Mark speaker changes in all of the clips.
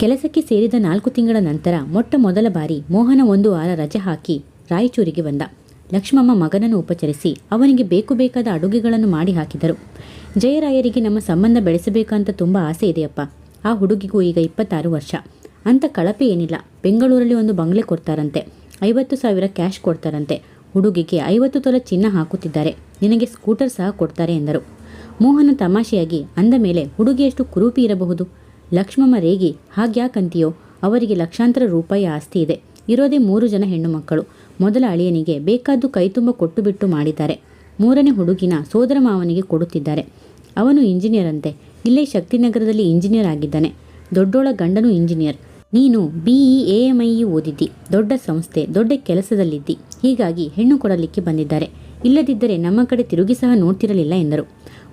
Speaker 1: ಕೆಲಸಕ್ಕೆ ಸೇರಿದ 4 ತಿಂಗಳ ನಂತರ ಮೊಟ್ಟ ಮೊದಲ ಬಾರಿ ಮೋಹನ ಒಂದು ವಾರ ರಜೆ ಹಾಕಿ ರಾಯಚೂರಿಗೆ ಬಂದ. ಲಕ್ಷ್ಮಮ್ಮ ಮಗನನ್ನು ಉಪಚರಿಸಿ ಅವನಿಗೆ ಬೇಕಾದ ಅಡುಗೆಗಳನ್ನು ಮಾಡಿ ಹಾಕಿದರು. ಜಯರಾಯರಿಗೆ ನಮ್ಮ ಸಂಬಂಧ ಬೆಳೆಸಬೇಕಂತ ತುಂಬ ಆಸೆ ಇದೆಯಪ್ಪ. ಆ ಹುಡುಗಿಗೂ ಈಗ 26 ವರ್ಷ. ಅಂಥ ಕಳಪೆ ಏನಿಲ್ಲ. ಬೆಂಗಳೂರಲ್ಲಿ ಒಂದು ಬಂಗ್ಲೆ ಕೊಡ್ತಾರಂತೆ. 50,000 ಕ್ಯಾಶ್ ಕೊಡ್ತಾರಂತೆ. ಹುಡುಗಿಗೆ 50 ತೊಲೆ ಚಿನ್ನ ಹಾಕುತ್ತಿದ್ದಾರೆ. ನಿನಗೆ ಸ್ಕೂಟರ್ ಸಹ ಕೊಡ್ತಾರೆ ಎಂದರು. ಮೋಹನ ತಮಾಷೆಯಾಗಿ ಅಂದ ಮೇಲೆ ಹುಡುಗಿ ಎಷ್ಟು ಕುರೂಪಿ ಇರಬಹುದು? ಲಕ್ಷ್ಮಮ್ಮ ರೇಗಿ, ಹಾಗ್ಯಾಕಂತೀಯೋ? ಅವರಿಗೆ ಲಕ್ಷಾಂತರ ರೂಪಾಯಿ ಆಸ್ತಿ ಇದೆ. ಇರೋದೇ 3 ಜನ ಹೆಣ್ಣು ಮಕ್ಕಳು. ಮೊದಲ ಅಳಿಯನಿಗೆ ಬೇಕಾದ್ದು ಕೈತುಂಬ ಕೊಟ್ಟು ಬಿಟ್ಟು ಮಾಡಿದ್ದಾರೆ. 3ನೇ ಹುಡುಗಿನ ಸೋದರ ಮಾವನಿಗೆ ಕೊಡುತ್ತಿದ್ದಾರೆ. ಅವನು ಇಂಜಿನಿಯರ್ ಅಂತೆ. ಇಲ್ಲೇ ಶಕ್ತಿನಗರದಲ್ಲಿ ಇಂಜಿನಿಯರ್ ಆಗಿದ್ದಾನೆ. ದೊಡ್ಡೋಳ ಗಂಡನು ಇಂಜಿನಿಯರ್. ನೀನು BE AMIE ಓದಿದ್ದಿ. ದೊಡ್ಡ ಸಂಸ್ಥೆ, ದೊಡ್ಡ ಕೆಲಸದಲ್ಲಿದ್ದಿ. ಹೀಗಾಗಿ ಹೆಣ್ಣು ಕೊಡಲಿಕ್ಕೆ ಬಂದಿದ್ದಾರೆ. ಇಲ್ಲದಿದ್ದರೆ ನಮ್ಮ ಕಡೆ ತಿರುಗಿ ಸಹ ನೋಡ್ತಿರಲಿಲ್ಲ ಎಂದರು.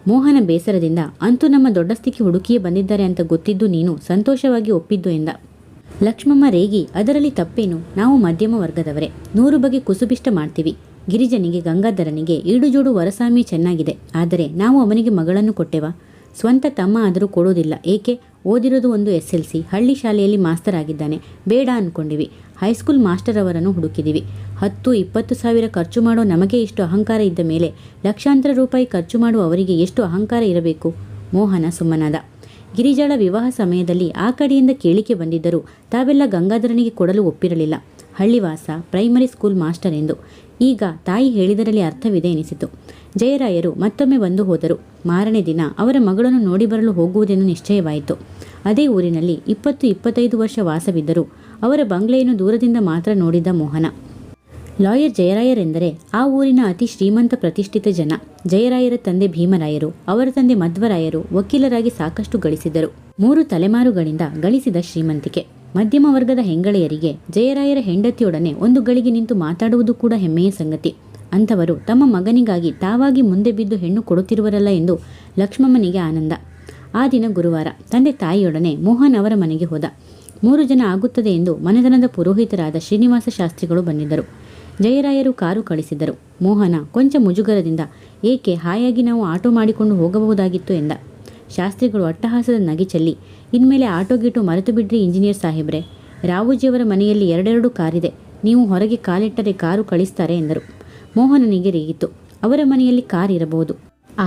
Speaker 1: ಮೋಹನ ಬೇಸರದಿಂದ, ಅಂತೂ ನಮ್ಮ ದೊಡ್ಡಸ್ತಿಕೆ ಹುಡುಕಿಯೇ ಬಂದಿದ್ದಾರೆ ಅಂತ ಗೊತ್ತಿದ್ದು ನೀನು ಸಂತೋಷವಾಗಿ ಒಪ್ಪಿದ್ದು ಎಂದ. ಲಕ್ಷ್ಮಮ್ಮ ರೇಗಿ, ಅದರಲ್ಲಿ ತಪ್ಪೇನು? ನಾವು ಮಧ್ಯಮ ವರ್ಗದವರೇ. 100 ಬಗೆ ಕುಸುಬಿಷ್ಟ ಮಾಡ್ತೀವಿ. ಗಿರಿಜನಿಗೆ ಗಂಗಾಧರನಿಗೆ ಈಡುಜೋಡು ವರಸಾಮಿ ಚೆನ್ನಾಗಿದೆ. ಆದರೆ ನಾವು ಅವನಿಗೆ ಮಗಳನ್ನು ಕೊಟ್ಟೆವಾ? ಸ್ವಂತ ತಮ್ಮ ಆದರೂ ಕೊಡೋದಿಲ್ಲ. ಏಕೆ? ಓದಿರೋದು ಒಂದು SLC, ಹಳ್ಳಿ ಶಾಲೆಯಲ್ಲಿ ಮಾಸ್ತರ್ ಆಗಿದ್ದಾನೆ. ಬೇಡ ಅಂದ್ಕೊಂಡಿವಿ. ಹೈಸ್ಕೂಲ್ ಮಾಸ್ಟರ್ ಅವರನ್ನು ಹುಡುಕಿದಿವಿ. 10-20 ಸಾವಿರ ಖರ್ಚು ಮಾಡೋ ನಮಗೆ ಇಷ್ಟು ಅಹಂಕಾರ ಇದ್ದ ಮೇಲೆ ಲಕ್ಷಾಂತರ ರೂಪಾಯಿ ಖರ್ಚು ಮಾಡುವ ಅವರಿಗೆ ಎಷ್ಟು ಅಹಂಕಾರ ಇರಬೇಕು? ಮೋಹನ ಸುಮ್ಮನಾದ. ಗಿರಿಜಾಳ ವಿವಾಹ ಸಮಯದಲ್ಲಿ ಆ ಕಡೆಯಿಂದ ಕೇಳಿಕೆ ಬಂದಿದ್ದರೂ ತಾವೆಲ್ಲ ಗಂಗಾಧರನಿಗೆ ಕೊಡಲು ಒಪ್ಪಿರಲಿಲ್ಲ. ಹಳ್ಳಿವಾಸ, ಪ್ರೈಮರಿ ಸ್ಕೂಲ್ ಮಾಸ್ಟರ್ ಎಂದು. ಈಗ ತಾಯಿ ಹೇಳಿದರಲ್ಲಿ ಅರ್ಥವಿದೆ ಎನಿಸಿತು. ಜಯರಾಯರು ಮತ್ತೊಮ್ಮೆ ಬಂದು ಹೋದರು. ಮಾರನೇ ದಿನ ಅವರ ಮಗಳನ್ನು ನೋಡಿ ಬರಲು ಹೋಗುವುದೆಂದು ನಿಶ್ಚಯವಾಯಿತು. ಅದೇ ಊರಿನಲ್ಲಿ 20-25 ವರ್ಷ ವಾಸವಿದ್ದರೂ ಅವರ ಬಂಗ್ಲೆಯನ್ನು ದೂರದಿಂದ ಮಾತ್ರ ನೋಡಿದ್ದ ಮೋಹನ. ಲಾಯರ್ ಜಯರಾಯರೆಂದರೆ ಆ ಊರಿನ ಅತಿ ಶ್ರೀಮಂತ ಪ್ರತಿಷ್ಠಿತ ಜನ. ಜಯರಾಯರ ತಂದೆ ಭೀಮರಾಯರು, ಅವರ ತಂದೆ ಮಧ್ವರಾಯರು ವಕೀಲರಾಗಿ ಸಾಕಷ್ಟು ಗಳಿಸಿದರು. 3 ತಲೆಮಾರುಗಳಿಂದ ಗಳಿಸಿದ ಶ್ರೀಮಂತಿಕೆ. ಮಧ್ಯಮ ವರ್ಗದ ಹೆಂಗಳೆಯರಿಗೆ ಜಯರಾಯರ ಹೆಂಡತಿಯೊಡನೆ ಒಂದು ಗಳಿಗೆ ನಿಂತು ಮಾತಾಡುವುದು ಕೂಡ ಹೆಮ್ಮೆಯ ಸಂಗತಿ. ಅಂಥವರು ತಮ್ಮ ಮಗನಿಗಾಗಿ ತಾವಾಗಿ ಮುಂದೆ ಬಿದ್ದು ಹೆಣ್ಣು ಕೊಡುತ್ತಿರುವರಲ್ಲ ಎಂದು ಲಕ್ಷ್ಮಮ್ಮನಿಗೆ ಆನಂದ. ಆ ದಿನ ಗುರುವಾರ. ತಂದೆ ತಾಯಿಯೊಡನೆ ಮೋಹನ್ ಅವರ ಮನೆಗೆ ಹೋದ. 3 ಜನ ಆಗುತ್ತದೆ ಎಂದು ಮನೆತನದ ಪುರೋಹಿತರಾದ ಶ್ರೀನಿವಾಸ ಶಾಸ್ತ್ರಿಗಳು ಬಂದಿದ್ದರು. ಜಯರಾಯರು ಕಾರು ಕಳಿಸಿದರು. ಮೋಹನ ಕೊಂಚ ಮುಜುಗರದಿಂದ, ಏಕೆ, ಹಾಯಾಗಿ ನಾವು ಆಟೋ ಮಾಡಿಕೊಂಡು ಹೋಗಬಹುದಾಗಿತ್ತು ಎಂದ. ಶಾಸ್ತ್ರಿಗಳು ಅಟ್ಟಹಾಸದ ನಗೆ ಚೆಲ್ಲಿ, ಇನ್ಮೇಲೆ ಆಟೋ ಗೀಟೋ ಮರೆತು ಬಿಡ್ರಿ ಇಂಜಿನಿಯರ್ ಸಾಹೇಬ್ರೆ. ರಾವುಜಿಯವರ ಮನೆಯಲ್ಲಿ 2 ಕಾರಿದೆ. ನೀವು ಹೊರಗೆ ಕಾಲಿಟ್ಟರೆ ಕಾರು ಕಳಿಸ್ತಾರೆ ಎಂದರು. ಮೋಹನನಿಗೆ ರೇಗಿತು. ಅವರ ಮನೆಯಲ್ಲಿ ಕಾರ್ ಇರಬಹುದು,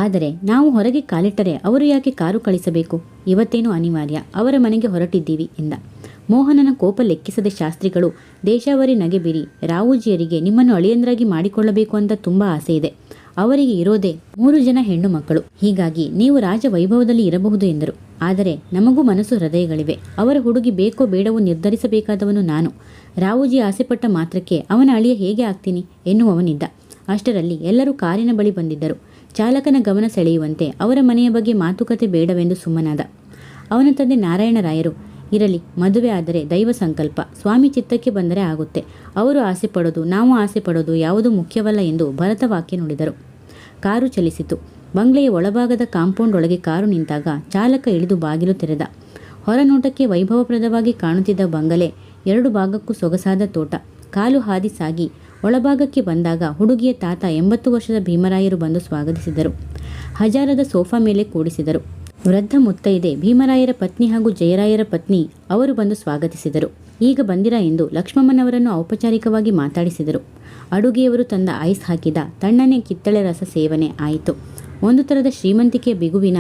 Speaker 1: ಆದರೆ ನಾವು ಹೊರಗೆ ಕಾಲಿಟ್ಟರೆ ಅವರು ಯಾಕೆ ಕಾರು ಕಳಿಸಬೇಕು? ಇವತ್ತೇನು ಅನಿವಾರ್ಯ, ಅವರ ಮನೆಗೆ ಹೊರಟಿದ್ದೀವಿ ಎಂದ. ಮೋಹನನ ಕೋಪ ಲೆಕ್ಕಿಸದ ಶಾಸ್ತ್ರಿಗಳು, ದೇಶಾವರಿ ನಗೆ ಬಿರಿ. ರಾವುಜಿಯರಿಗೆ ನಿಮ್ಮನ್ನು ಅಳಿಯಂದ್ರಾಗಿ ಮಾಡಿಕೊಳ್ಳಬೇಕು ಅಂತ ತುಂಬ ಆಸೆ ಇದೆ. ಅವರಿಗೆ ಇರೋದೇ 3 ಜನ ಹೆಣ್ಣು ಮಕ್ಕಳು. ಹೀಗಾಗಿ ನೀವು ರಾಜ ವೈಭವದಲ್ಲಿ ಇರಬಹುದು ಎಂದರು. ಆದರೆ ನಮಗೂ ಮನಸ್ಸು ಹೃದಯಗಳಿವೆ. ಅವರ ಹುಡುಗಿ ಬೇಕೋ ಬೇಡವೋ ನಿರ್ಧರಿಸಬೇಕಾದವನು ನಾನು. ರಾವುಜಿ ಆಸೆಪಟ್ಟ ಮಾತ್ರಕ್ಕೆ ಅವನ ಅಳಿಯ ಹೇಗೆ ಆಗ್ತೀನಿ ಎನ್ನುವವನಿದ್ದ. ಅಷ್ಟರಲ್ಲಿ ಎಲ್ಲರೂ ಕಾರಿನ ಬಳಿ ಬಂದಿದ್ದರು. ಚಾಲಕನ ಗಮನ ಸೆಳೆಯುವಂತೆ ಅವರ ಮನೆಯ ಬಗ್ಗೆ ಮಾತುಕತೆ ಬೇಡವೆಂದು ಸುಮ್ಮನಾದ. ಅವನ ತಂದೆ ನಾರಾಯಣರಾಯರು, ಇರಲಿ, ಮದುವೆ ಆದರೆ ದೈವ ಸಂಕಲ್ಪ, ಸ್ವಾಮಿ ಚಿತ್ತಕ್ಕೆ ಬಂದರೆ ಆಗುತ್ತೆ. ಅವರು ಆಸೆ ಪಡೋದು, ನಾವು ಆಸೆ ಪಡೋದು ಯಾವುದೂ ಮುಖ್ಯವಲ್ಲ ಎಂದು ಭರತವಾಕ್ಯ ನುಡಿದರು. ಕಾರು ಚಲಿಸಿತು. ಬಂಗ್ಲೆಯ ಒಳಭಾಗದ ಕಾಂಪೌಂಡ್ ಒಳಗೆ ಕಾರು ನಿಂತಾಗ ಚಾಲಕ ಇಳಿದು ಬಾಗಿಲು ತೆರೆದ. ಹೊರನೋಟಕ್ಕೆ ವೈಭವಪ್ರದವಾಗಿ ಕಾಣುತ್ತಿದ್ದ ಬಂಗಲೆ 2 ಭಾಗಕ್ಕೂ ಸೊಗಸಾದ ತೋಟ. ಕಾಲು ಹಾದಿ ಸಾಗಿ ಒಳಭಾಗಕ್ಕೆ ಬಂದಾಗ ಹುಡುಗಿಯ ತಾತ 80 ವರ್ಷದ ಭೀಮರಾಯರು ಬಂದು ಸ್ವಾಗತಿಸಿದರು. ಹಜಾರದ ಸೋಫಾ ಮೇಲೆ ಕೂಡಿಸಿದರು. ವೃದ್ಧ ಮುತ್ತೈದೆ ಭೀಮರಾಯರ ಪತ್ನಿ ಹಾಗೂ ಜಯರಾಯರ ಪತ್ನಿ ಅವರು ಬಂದು ಸ್ವಾಗತಿಸಿದರು. ಈಗ ಬಂದಿರಾ ಎಂದು ಲಕ್ಷ್ಮಮ್ಮನವರನ್ನು ಔಪಚಾರಿಕವಾಗಿ ಮಾತಾಡಿಸಿದರು. ಅಡುಗೆಯವರು ತಂದ ಐಸ್ ಹಾಕಿದ ತಣ್ಣನೆ ಕಿತ್ತಳೆ ರಸ ಸೇವನೆ ಆಯಿತು. ಒಂದು ಥರದ ಶ್ರೀಮಂತಿಕೆಯ ಬಿಗುವಿನ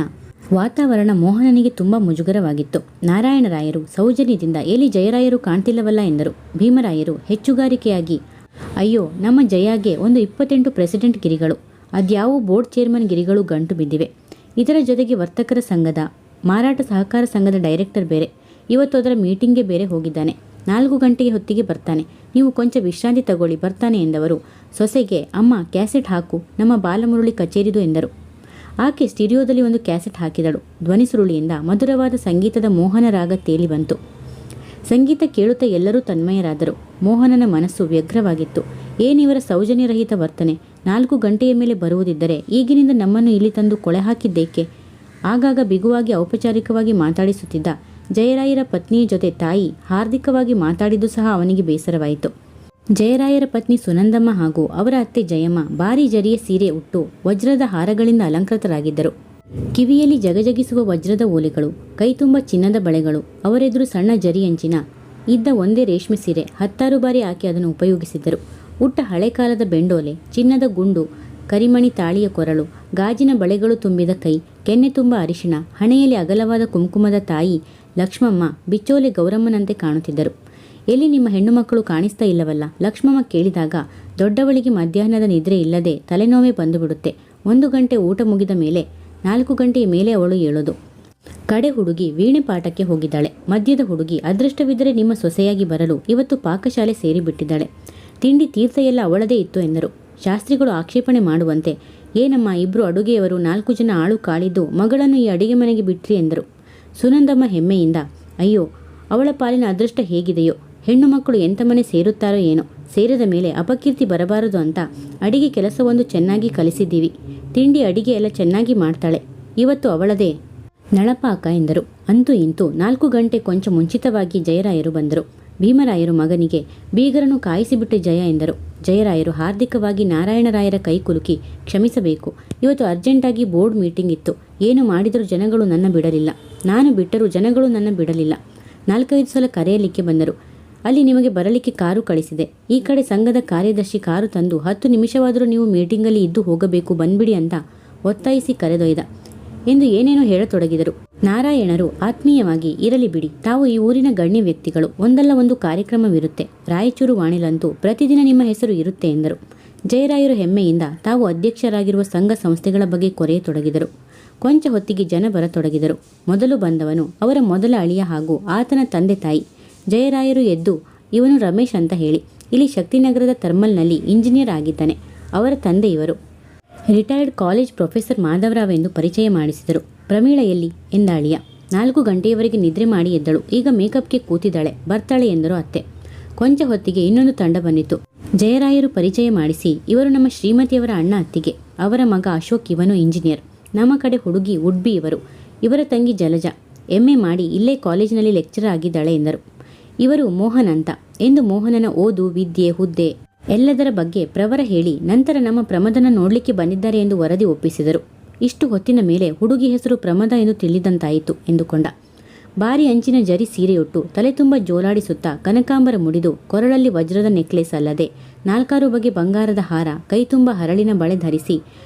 Speaker 1: ವಾತಾವರಣ ಮೋಹನನಿಗೆ ತುಂಬ ಮುಜುಗರವಾಗಿತ್ತು. ನಾರಾಯಣರಾಯರು ಸೌಜನ್ಯದಿಂದ, ಎಲ್ಲಿ ಜಯರಾಯರು ಕಾಣ್ತಿಲ್ಲವಲ್ಲ ಎಂದರು. ಭೀಮರಾಯರು ಹೆಚ್ಚುಗಾರಿಕೆಯಾಗಿ, ಅಯ್ಯೋ, ನಮ್ಮ ಜಯಾಗೆ ಒಂದು 28 ಪ್ರೆಸಿಡೆಂಟ್ ಗಿರಿಗಳು, ಅದ್ಯಾವು ಬೋರ್ಡ್ ಚೇರ್ಮನ್ ಗಿರಿಗಳು ಗಂಟು ಬಿದ್ದಿವೆ. ಇದರ ಜೊತೆಗೆ ವರ್ತಕರ ಸಂಘದ, ಮಾರಾಟ ಸಹಕಾರ ಸಂಘದ ಡೈರೆಕ್ಟರ್ ಬೇರೆ. ಇವತ್ತು ಅದರ ಮೀಟಿಂಗ್ಗೆ ಬೇರೆ ಹೋಗಿದ್ದಾನೆ. 4 ಗಂಟೆಗೆ ಹೊತ್ತಿಗೆ ಬರ್ತಾನೆ. ನೀವು ಕೊಂಚ ವಿಶ್ರಾಂತಿ ತಗೊಳ್ಳಿ, ಬರ್ತಾನೆ ಎಂದವರು ಸೊಸೆಗೆ, ಅಮ್ಮ ಕ್ಯಾಸೆಟ್ ಹಾಕು, ನಮ್ಮ ಬಾಲಮುರಳಿ ಕಚೇರಿದು ಎಂದರು. ಆಕೆ ಸ್ಟುಡಿಯೋದಲ್ಲಿ ಒಂದು ಕ್ಯಾಸೆಟ್ ಹಾಕಿದಳು. ಧ್ವನಿ ಸುರುಳಿಯಿಂದ ಮಧುರವಾದ ಸಂಗೀತದ ಮೋಹನ ರಾಗ ತೇಲಿ ಬಂತು. ಸಂಗೀತ ಕೇಳುತ್ತಾ ಎಲ್ಲರೂ ತನ್ಮಯರಾದರು. ಮೋಹನನ ಮನಸ್ಸು ವ್ಯಗ್ರವಾಗಿತ್ತು. ಏನಿವರ ಸೌಜನ್ಯರಹಿತ ವರ್ತನೆ? 4 ಗಂಟೆಯ ಮೇಲೆ ಬರುವುದಿದ್ದರೆ ಈಗಿನಿಂದ ನಮ್ಮನ್ನು ಇಲ್ಲಿ ತಂದು ಕೊಳೆ ಹಾಕಿದ್ದೇಕೆ? ಆಗಾಗ ಬಿಗುವಾಗಿ ಔಪಚಾರಿಕವಾಗಿ ಮಾತಾಡಿಸುತ್ತಿದ್ದ ಜಯರಾಯರ ಪತ್ನಿಯ ಜೊತೆ ತಾಯಿ ಹಾರ್ದಿಕವಾಗಿ ಮಾತಾಡಿದ್ದು ಸಹ ಅವನಿಗೆ ಬೇಸರವಾಯಿತು. ಜಯರಾಯರ ಪತ್ನಿ ಸುನಂದಮ್ಮ ಹಾಗೂ ಅವರ ಅತ್ತೆ ಜಯಮ್ಮ ಭಾರೀ ಜರಿಯ ಸೀರೆ ಉಟ್ಟು ವಜ್ರದ ಹಾರಗಳಿಂದ ಅಲಂಕೃತರಾಗಿದ್ದರು. ಕಿವಿಯಲ್ಲಿ ಜಗಜಗಿಸುವ ವಜ್ರದ ಓಲೆಗಳು, ಕೈತುಂಬ ಚಿನ್ನದ ಬಳೆಗಳು, ಅವರೆದುರು ಸಣ್ಣ ಜರಿಯಂಚಿನ ಇದ್ದ ಒಂದೇ ರೇಷ್ಮೆ ಸೀರೆ. 10 ಬಾರಿ ಆಕೆ ಅದನ್ನು ಉಪಯೋಗಿಸಿದ್ದರು. ಉಟ್ಟ ಹಳೆ ಕಾಲದ ಬೆಂಡೋಲೆ, ಚಿನ್ನದ ಗುಂಡು, ಕರಿಮಣಿ ತಾಳಿಯ ಕೊರಳು, ಗಾಜಿನ ಬಳೆಗಳು ತುಂಬಿದ ಕೈ, ಕೆನ್ನೆ ತುಂಬ ಅರಿಶಿಣ, ಹಣೆಯಲ್ಲಿ ಅಗಲವಾದ ಕುಂಕುಮದ ತಾಯಿ ಲಕ್ಷ್ಮಮ್ಮ ಬಿಚ್ಚೋಲೆ ಗೌರಮ್ಮನಂತೆ ಕಾಣುತ್ತಿದ್ದರು. ಎಲ್ಲಿ ನಿಮ್ಮ ಹೆಣ್ಣು ಮಕ್ಕಳು ಕಾಣಿಸ್ತಾ ಇಲ್ಲವಲ್ಲ? ಲಕ್ಷ್ಮಮ್ಮ ಕೇಳಿದಾಗ ದೊಡ್ಡವಳಿಗೆ ಮಧ್ಯಾಹ್ನದ ನಿದ್ರೆ ಇಲ್ಲದೆ ತಲೆನೋವೇ ಬಂದುಬಿಡುತ್ತೆ. 1 ಗಂಟೆ ಊಟ ಮುಗಿದ ಮೇಲೆ 4 ಗಂಟೆಯ ಮೇಲೆ ಅವಳು ಹೇಳೋದು. ಕಡೆ ಹುಡುಗಿ ವೀಣೆ ಪಾಠಕ್ಕೆ ಹೋಗಿದ್ದಾಳೆ. ಮಧ್ಯದ ಹುಡುಗಿ ಅದೃಷ್ಟವಿದ್ದರೆ ನಿಮ್ಮ ಸೊಸೆಯಾಗಿ ಬರಲು ಇವತ್ತು ಪಾಕಶಾಲೆ ಸೇರಿಬಿಟ್ಟಿದ್ದಾಳೆ. ತಿಂಡಿ ತೀರ್ಥ ಎಲ್ಲ ಅವಳದೇ ಇತ್ತು ಎಂದರು. ಶಾಸ್ತ್ರಿಗಳು ಆಕ್ಷೇಪಣೆ ಮಾಡುವಂತೆ, ಏನಮ್ಮ ಇಬ್ಬರು ಅಡುಗೆಯವರು 4 ಜನ ಆಳು ಕಾಳಿದ್ದು ಮಗಳನ್ನು ಈ ಅಡಿಗೆ ಮನೆಗೆ ಬಿಟ್ರಿ ಎಂದರು. ಸುನಂದಮ್ಮ ಹೆಮ್ಮೆಯಿಂದ, ಅಯ್ಯೋ ಅವಳ ಪಾಲಿನ ಅದೃಷ್ಟ ಹೇಗಿದೆಯೋ, ಹೆಣ್ಣು ಮಕ್ಕಳು ಎಂಥ ಮನೆ ಸೇರುತ್ತಾರೋ ಏನೋ, ಸೇರಿದ ಮೇಲೆ ಅಪಕೀರ್ತಿ ಬರಬಾರದು ಅಂತ ಅಡಿಗೆ ಕೆಲಸವೊಂದು ಚೆನ್ನಾಗಿ ಕಲಿಸಿದ್ದೀವಿ. ತಿಂಡಿ ಅಡಿಗೆ ಎಲ್ಲ ಚೆನ್ನಾಗಿ ಮಾಡ್ತಾಳೆ, ಇವತ್ತು ಅವಳದೇ ನಳಪಾಕ ಎಂದರು. ಅಂತೂ ಇಂತೂ 4 ಗಂಟೆ ಕೊಂಚ ಮುಂಚಿತವಾಗಿ ಜಯರಾಯರು ಬಂದರು. ಭೀಮರಾಯರು ಮಗನಿಗೆ ಬೀಗರನ್ನು ಕಾಯಿಸಿಬಿಟ್ಟೆ ಜಯ ಎಂದರು. ಜಯರಾಯರು ಹಾರ್ದಿಕವಾಗಿ ನಾರಾಯಣರಾಯರ ಕೈ ಕುಲುಕಿ, ಕ್ಷಮಿಸಬೇಕು, ಇವತ್ತು ಅರ್ಜೆಂಟಾಗಿ ಬೋರ್ಡ್ ಮೀಟಿಂಗ್ ಇತ್ತು. ಏನು ಮಾಡಿದರೂ ಜನಗಳು ನನ್ನ ಬಿಡಲಿಲ್ಲ, ನಾನು ಬಿಟ್ಟರೂ ಜನಗಳು ನನ್ನ ಬಿಡಲಿಲ್ಲ. 4-5 ಸಲ ಕರೆಯಲಿಕ್ಕೆ ಬಂದರು. ಅಲ್ಲಿ ನಿಮಗೆ ಬರಲಿಕ್ಕೆ ಕಾರು ಕಳಿಸಿದೆ. ಈ ಕಡೆ ಸಂಘದ ಕಾರ್ಯದರ್ಶಿ ಕಾರು ತಂದು 10 ನಿಮಿಷವಾದರೂ ನೀವು ಮೀಟಿಂಗಲ್ಲಿ ಇದ್ದು ಹೋಗಬೇಕು, ಬಂದ್ಬಿಡಿ ಅಂತ ಒತ್ತಾಯಿಸಿ ಕರೆದೊಯ್ದ ಎಂದು ಏನೇನೋ ಹೇಳತೊಡಗಿದರು. ನಾರಾಯಣರು ಆತ್ಮೀಯವಾಗಿ, ಇರಲಿ ಬಿಡಿ, ತಾವು ಈ ಊರಿನ ಗಣ್ಯ ವ್ಯಕ್ತಿಗಳು, ಒಂದಲ್ಲ ಒಂದು ಕಾರ್ಯಕ್ರಮವಿರುತ್ತೆ. ರಾಯಚೂರು ವಾಣಿಲಂತೂ ಪ್ರತಿದಿನ ನಿಮ್ಮ ಹೆಸರು ಇರುತ್ತೆ ಎಂದರು. ಜಯರಾಯರು ಹೆಮ್ಮೆಯಿಂದ ತಾವು ಅಧ್ಯಕ್ಷರಾಗಿರುವ ಸಂಘ ಸಂಸ್ಥೆಗಳ ಬಗ್ಗೆ ಕೊರೆಯತೊಡಗಿದರು. ಕೊಂಚ ಹೊತ್ತಿಗೆ ಜನ ಬರತೊಡಗಿದರು. ಮೊದಲು ಬಂದವನು ಅವರ ಮೊದಲ ಅಳಿಯ ಹಾಗೂ ಆತನ ತಂದೆ ತಾಯಿ. ಜಯರಾಯರು ಎದ್ದು, ಇವನು ರಮೇಶ್ ಅಂತ ಹೇಳಿ, ಇಲ್ಲಿ ಶಕ್ತಿನಗರದ ಥರ್ಮಲ್ನಲ್ಲಿ ಇಂಜಿನಿಯರ್ ಆಗಿದ್ದಾನೆ. ಅವರ ತಂದೆ ಇವರು ರಿಟೈರ್ಡ್ ಕಾಲೇಜ್ ಪ್ರೊಫೆಸರ್ ಮಾಧವರಾವ್ ಎಂದು ಪರಿಚಯ ಮಾಡಿಸಿದರು. ಪ್ರಮೀಳ ಎಲ್ಲಿ ಎಂದ ಅಳಿಯ. 4 ಗಂಟೆಯವರೆಗೆ ನಿದ್ರೆ ಮಾಡಿ ಎದ್ದಳು, ಈಗ ಮೇಕಪ್ಗೆ ಕೂತಿದ್ದಾಳೆ, ಬರ್ತಾಳೆ ಎಂದರು ಅತ್ತೆ. ಕೊಂಚ ಹೊತ್ತಿಗೆ ಇನ್ನೊಂದು ತಂಡ ಬಂದಿತು. ಜಯರಾಯರು ಪರಿಚಯ ಮಾಡಿಸಿ, ಇವರು ನಮ್ಮ ಶ್ರೀಮತಿಯವರ ಅಣ್ಣ ಅತ್ತಿಗೆ, ಅವರ ಮಗ ಅಶೋಕ್, ಇವನು ಇಂಜಿನಿಯರ್. ನಮ್ಮ ಕಡೆ ಹುಡುಗಿ ಉಡ್ಬಿ ಇವರು, ಇವರ ತಂಗಿ ಜಲಜ, MA ಮಾಡಿ ಇಲ್ಲೇ ಕಾಲೇಜಿನಲ್ಲಿ ಲೆಕ್ಚರರ್ ಆಗಿದ್ದಾಳೆ ಎಂದರು. ಇವರು ಮೋಹನ್ ಅಂತ ಎಂದು ಮೋಹನನ ಓದು, ವಿದ್ಯೆ, ಹುದ್ದೆ ಎಲ್ಲದರ ಬಗ್ಗೆ ಪ್ರವರ ಹೇಳಿ ನಂತರ ನಮ್ಮ ಪ್ರಮದನ ನೋಡಲಿಕ್ಕೆ ಬಂದಿದ್ದಾರೆ ಎಂದು ವರದಿ ಒಪ್ಪಿಸಿದರು. ಇಷ್ಟು ಹೊತ್ತಿನ ಮೇಲೆ ಹುಡುಗಿ ಹೆಸರು ಪ್ರಮದ ಎಂದು ತಿಳಿದಂತಾಯಿತು ಎಂದುಕೊಂಡ. ಭಾರಿ ಅಂಚಿನ ಜರಿ ಸೀರೆಯುಟ್ಟು ತಲೆ ತುಂಬ ಜೋಲಾಡಿಸುತ್ತಾ ಕನಕಾಂಬರ ಮುಡಿದು ಕೊರಳಲ್ಲಿ ವಜ್ರದ ನೆಕ್ಲೆಸ್ ಅಲ್ಲದೆ 4-6 ಬಗೆ ಬಂಗಾರದ ಹಾರ, ಕೈತುಂಬ ಹರಳಿನ ಬಳೆ ಧರಿಸಿ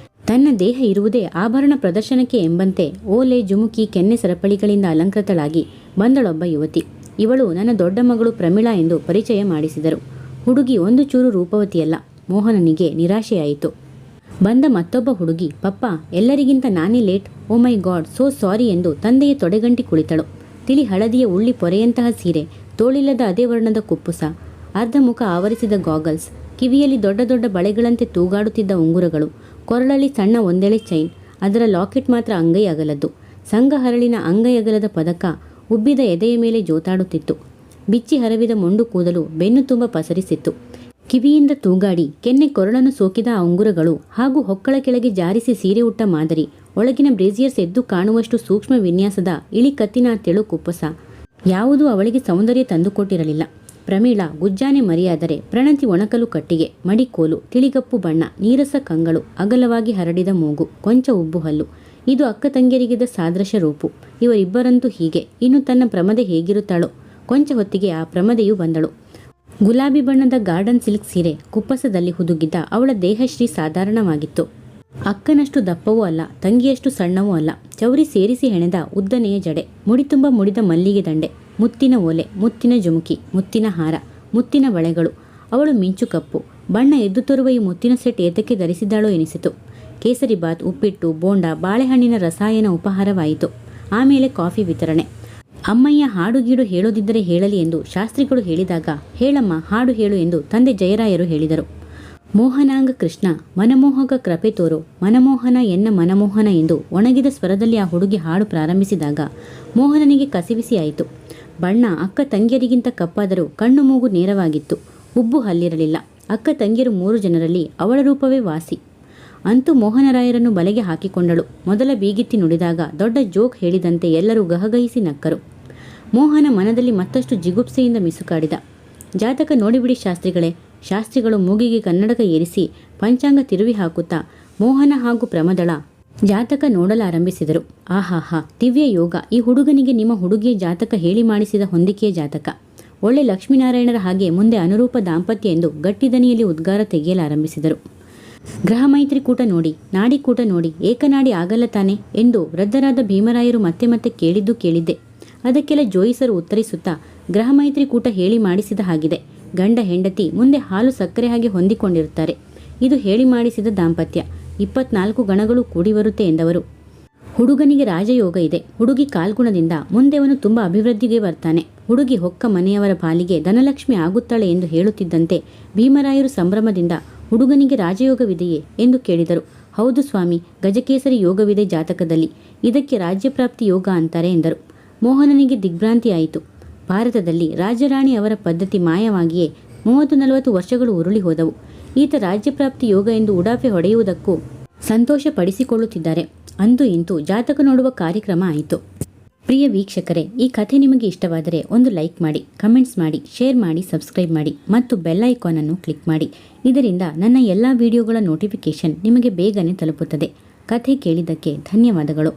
Speaker 1: ತನ್ನ ದೇಹ ಇರುವುದೇ ಆಭರಣ ಪ್ರದರ್ಶನಕ್ಕೆ ಎಂಬಂತೆ ಓಲೆ, ಜುಮುಕಿ, ಕೆನ್ನೆ ಸರಪಳಿಗಳಿಂದ ಅಲಂಕೃತಳಾಗಿ ಬಂದಳೊಬ್ಬ ಯುವತಿ. ಇವಳು ನನ್ನ ದೊಡ್ಡ ಮಗಳು ಪ್ರಮೀಳಾ ಎಂದು ಪರಿಚಯ ಮಾಡಿಸಿದರು. ಹುಡುಗಿ ಒಂದು ಚೂರು ರೂಪವತಿಯಲ್ಲ. ಮೋಹನನಿಗೆ ನಿರಾಶೆಯಾಯಿತು. ಬಂದ ಮತ್ತೊಬ್ಬ ಹುಡುಗಿ, ಪಪ್ಪ ಎಲ್ಲರಿಗಿಂತ ನಾನೇ ಲೇಟ್, ಓ ಮೈ ಗಾಡ್, ಸೋ ಸಾರಿ ಎಂದು ತಂದೆಯ ತೊಡೆಗಂಟಿ ಕುಳಿತಳು. ತಿಳಿ ಹಳದಿಯ ಉಳ್ಳಿ ಪೊರೆಯಂತಹ ಸೀರೆ, ತೋಳಿಲ್ಲದ ಅದೇ ವರ್ಣದ ಕುಪ್ಪುಸ, ಅರ್ಧ ಮುಖ ಆವರಿಸಿದ ಗಾಗಲ್ಸ್, ಕಿವಿಯಲ್ಲಿ ದೊಡ್ಡ ದೊಡ್ಡ ಬಳೆಗಳಂತೆ ತೂಗಾಡುತ್ತಿದ್ದ ಉಂಗುರಗಳು, ಕೊರಳಲ್ಲಿ ಸಣ್ಣ ಒಂದೆಳೆ ಚೈನ್, ಅದರ ಲಾಕೆಟ್ ಮಾತ್ರ ಅಂಗೈ ಅಗಲದ್ದು. ಸಂಘ ಹರಳಿನ ಅಂಗೈ ಅಗಲದ ಪದಕ ಉಬ್ಬಿದ ಎದೆಯ ಮೇಲೆ ಜೋತಾಡುತ್ತಿತ್ತು. ಬಿಚ್ಚಿ ಹರವಿದ ಮೊಂಡು ಕೂದಲು ಬೆನ್ನು ತುಂಬ ಪಸರಿಸಿತ್ತು. ಕಿವಿಯಿಂದ ತೂಗಾಡಿ ಕೆನ್ನೆ ಕೊರಳನ್ನು ಸೋಕಿದ ಆ ಉಂಗುರಗಳು ಹಾಗೂ ಹೊಕ್ಕಳ ಕೆಳಗೆ ಜಾರಿಸಿ ಸೀರೆ ಉಟ್ಟ ಮಾದರಿ, ಒಳಗಿನ ಬ್ರೇಸಿಯರ್ಸ್ ಎದ್ದು ಕಾಣುವಷ್ಟು ಸೂಕ್ಷ್ಮ ವಿನ್ಯಾಸದ ಇಳಿ ಕತ್ತಿನ ತೆಳು ಕುಪ್ಪಸ ಯಾವುದೂ ಅವಳಿಗೆ ಸೌಂದರ್ಯ ತಂದುಕೊಟ್ಟಿರಲಿಲ್ಲ. ಪ್ರಮೀಳಾ ಗುಜ್ಜಾನೆ ಮರಿಯಾದರೆ, ಪ್ರಣತಿ ಒಣಕಲು ಕಟ್ಟಿಗೆ, ಮಡಿಕೋಲು, ತಿಳಿಗಪ್ಪು ಬಣ್ಣ, ನೀರಸ ಕಂಗಳು, ಅಗಲವಾಗಿ ಹರಡಿದ ಮೂಗು, ಕೊಂಚ ಉಬ್ಬು ಹಲ್ಲು. ಇದು ಅಕ್ಕ ತಂಗಿಯರಿಗಿದ್ದ ಸಾದೃಶ ರೂಪು. ಇವರಿಬ್ಬರಂತೂ ಹೀಗೆ. ಇನ್ನು ತನ್ನ ಪ್ರಮದೆ ಹೇಗಿರುತ್ತಾಳೋ? ಕೊಂಚ ಹೊತ್ತಿಗೆ ಆ ಪ್ರಮದೆಯೂ ಬಂದಳು. ಗುಲಾಬಿ ಬಣ್ಣದ ಗಾರ್ಡನ್ ಸಿಲ್ಕ್ ಸೀರೆ ಕುಪ್ಪಸದಲ್ಲಿ ಹುದುಗಿದ್ದ ಅವಳ ದೇಹಶ್ರೀ ಸಾಧಾರಣವಾಗಿತ್ತು. ಅಕ್ಕನಷ್ಟು ದಪ್ಪವೂ ಅಲ್ಲ, ತಂಗಿಯಷ್ಟು ಸಣ್ಣವೂ ಅಲ್ಲ. ಚೌರಿ ಸೇರಿಸಿ ಹೆಣೆದ ಉದ್ದನೆಯ ಜಡೆ, ಮುಡಿತುಂಬ ಮುಡಿದ ಮಲ್ಲಿಗೆ ದಂಡೆ, ಮುತ್ತಿನ ಓಲೆ, ಮುತ್ತಿನ ಜುಮುಕಿ, ಮುತ್ತಿನ ಹಾರ, ಮುತ್ತಿನ ಬಳೆಗಳು. ಅವಳು ಮಿಂಚು ಕಪ್ಪು ಬಣ್ಣ ಎದ್ದು ತರುವ ಈ ಮುತ್ತಿನ ಸೆಟ್ ಏತಕ್ಕೆ ಧರಿಸಿದ್ದಾಳೋ ಎನಿಸಿತು. ಕೇಸರಿ ಬಾತ್, ಉಪ್ಪಿಟ್ಟು, ಬೋಂಡ, ಬಾಳೆಹಣ್ಣಿನ ರಸಾಯನ ಉಪಹಾರವಾಯಿತು. ಆಮೇಲೆ ಕಾಫಿ ವಿತರಣೆ. ಅಮ್ಮಯ್ಯ ಹಾಡುಗೀಡು ಹೇಳೋದಿದ್ದರೆ ಹೇಳಲಿ ಎಂದು ಶಾಸ್ತ್ರಿಗಳು ಹೇಳಿದಾಗ, ಹೇಳಮ್ಮ ಹಾಡು ಹೇಳು ಎಂದು ತಂದೆ ಜಯರಾಯರು ಹೇಳಿದರು. ಮೋಹನಾಂಗ ಕೃಷ್ಣ ಮನಮೋಹಕ ಕೃಪೆ ತೋರು, ಮನಮೋಹನ ಎನ್ನ ಮನಮೋಹನ ಎಂದು ಒಣಗಿದ ಸ್ವರದಲ್ಲಿ ಆ ಹುಡುಗಿ ಹಾಡು ಪ್ರಾರಂಭಿಸಿದಾಗ ಮೋಹನನಿಗೆ ಕಸಿವಿಸಿಯಾಯಿತು. ಬಣ್ಣ ಅಕ್ಕ ತಂಗಿಯರಿಗಿಂತ ಕಪ್ಪಾದರೂ ಕಣ್ಣು ಮೂಗು ನೇರವಾಗಿತ್ತು. ಉಬ್ಬು ಹಲ್ಲಿರಲಿಲ್ಲ. ಅಕ್ಕ ತಂಗಿಯರು 3 ಜನರಲ್ಲಿ ಅವಳ ರೂಪವೇ ವಾಸಿ. ಅಂತೂ ಮೋಹನರಾಯರನ್ನು ಬಲೆಗೆ ಹಾಕಿಕೊಂಡಳು. ಮೊದಲ ಬೀಗಿತ್ತಿ ನುಡಿದಾಗ ದೊಡ್ಡ ಜೋಕ್ ಹೇಳಿದಂತೆ ಎಲ್ಲರೂ ಗಹಗಹಿಸಿ ನಕ್ಕರು. ಮೋಹನ ಮನದಲ್ಲಿ ಮತ್ತಷ್ಟು ಜಿಗುಪ್ಸೆಯಿಂದ ಮಿಸುಕಾಡಿದ. ಜಾತಕ ನೋಡಿಬಿಡಿ ಶಾಸ್ತ್ರಿಗಳೇ. ಶಾಸ್ತ್ರಿಗಳು ಮೂಗಿಗೆ ಕನ್ನಡಕ ಏರಿಸಿ ಪಂಚಾಂಗ ತಿರುವಿ ಹಾಕುತ್ತಾ ಮೋಹನ ಹಾಗೂ ಪ್ರಮದಳ ಜಾತಕ ನೋಡಲಾರಂಭಿಸಿದರು. ಆಹಾಹಾ, ದಿವ್ಯ ಯೋಗ! ಈ ಹುಡುಗನಿಗೆ ನಿಮ್ಮ ಹುಡುಗಿಯ ಜಾತಕ ಹೇಳಿ ಮಾಡಿಸಿದ ಹೊಂದಿಕೆಯ ಜಾತಕ. ಒಳ್ಳೆ ಲಕ್ಷ್ಮೀನಾರಾಯಣರ ಹಾಗೆ ಮುಂದೆ ಅನುರೂಪ ದಾಂಪತ್ಯ ಎಂದು ಗಟ್ಟಿ ದನಿಯಲ್ಲಿ ಉದ್ಗಾರ ತೆಗೆಯಲಾರಂಭಿಸಿದರು. ಗ್ರಹ ಮೈತ್ರಿಕೂಟ ನೋಡಿ, ನಾಡಿಕೂಟ ನೋಡಿ, ಏಕನಾಡಿ ಆಗಲ್ಲ ತಾನೆ ಎಂದು ವೃದ್ಧರಾದ ಭೀಮರಾಯರು ಮತ್ತೆ ಮತ್ತೆ ಕೇಳಿದ್ದೆ. ಅದಕ್ಕೆಲ್ಲ ಜೋಯಿಸರು ಉತ್ತರಿಸುತ್ತಾ, ಗ್ರಹ ಮೈತ್ರಿಕೂಟ ಹೇಳಿ ಮಾಡಿಸಿದ ಹಾಗಿದೆ. ಗಂಡ ಹೆಂಡತಿ ಮುಂದೆ ಹಾಲು ಸಕ್ಕರೆ ಹಾಗೆ ಹೊಂದಿಕೊಂಡಿರುತ್ತಾರೆ. ಇದು ಹೇಳಿ ಮಾಡಿಸಿದ ದಾಂಪತ್ಯ. 24 ಗಣಗಳು ಕೂಡಿ ಬರುತ್ತೆ ಎಂದವರು. ಹುಡುಗನಿಗೆ ರಾಜಯೋಗ ಇದೆ. ಹುಡುಗಿ ಕಾಲ್ಗುಣದಿಂದ ಮುಂದೆ ಅವನು ತುಂಬ ಅಭಿವೃದ್ಧಿಗೆ ಬರ್ತಾನೆ. ಹುಡುಗಿ ಹೊಕ್ಕ ಮನೆಯವರ ಪಾಲಿಗೆ ಧನಲಕ್ಷ್ಮಿ ಆಗುತ್ತಾಳೆ ಎಂದು ಹೇಳುತ್ತಿದ್ದಂತೆ ಭೀಮರಾಯರು ಸಂಭ್ರಮದಿಂದ, ಹುಡುಗನಿಗೆ ರಾಜಯೋಗವಿದೆಯೇ ಎಂದು ಕೇಳಿದರು. ಹೌದು ಸ್ವಾಮಿ, ಗಜಕೇಸರಿ ಯೋಗವಿದೆ ಜಾತಕದಲ್ಲಿ. ಇದಕ್ಕೆ ರಾಜ್ಯಪ್ರಾಪ್ತಿ ಯೋಗ ಅಂತಾರೆ ಎಂದರು. ಮೋಹನನಿಗೆ ದಿಗ್ಭ್ರಾಂತಿಯಾಯಿತು. ಭಾರತದಲ್ಲಿ ರಾಜರಾಣಿ ಅವರ ಪದ್ಧತಿ ಮಾಯವಾಗಿಯೇ 30-40 ವರ್ಷಗಳು ಉರುಳಿ ಹೋದವು. ಈತ ರಾಜ್ಯಪ್ರಾಪ್ತಿ ಯೋಗ ಎಂದು ಉಡಾಫೆ ಹೊಡೆಯುವುದಕ್ಕೂ ಸಂತೋಷ ಪಡಿಸಿಕೊಳ್ಳುತ್ತಿದ್ದಾರೆ. ಅಂತೂ ಇಂತೂ ಜಾತಕ ನೋಡುವ ಕಾರ್ಯಕ್ರಮ ಆಯಿತು. ಪ್ರಿಯ ವೀಕ್ಷಕರೇ, ಈ ಕಥೆ ನಿಮಗೆ ಇಷ್ಟವಾದರೆ ಒಂದು ಲೈಕ್ ಮಾಡಿ, ಕಮೆಂಟ್ಸ್ ಮಾಡಿ, ಶೇರ್ ಮಾಡಿ, ಸಬ್ಸ್ಕ್ರೈಬ್ ಮಾಡಿ ಮತ್ತು ಬೆಲ್ ಐಕಾನ್ ಅನ್ನು ಕ್ಲಿಕ್ ಮಾಡಿ. ಇದರಿಂದ ನನ್ನ ಎಲ್ಲ ವಿಡಿಯೋಗಳ ನೋಟಿಫಿಕೇಶನ್ ನಿಮಗೆ ಬೇಗನೆ ತಲುಪುತ್ತದೆ. ಕಥೆ ಕೇಳಿದ್ದಕ್ಕೆ ಧನ್ಯವಾದಗಳು.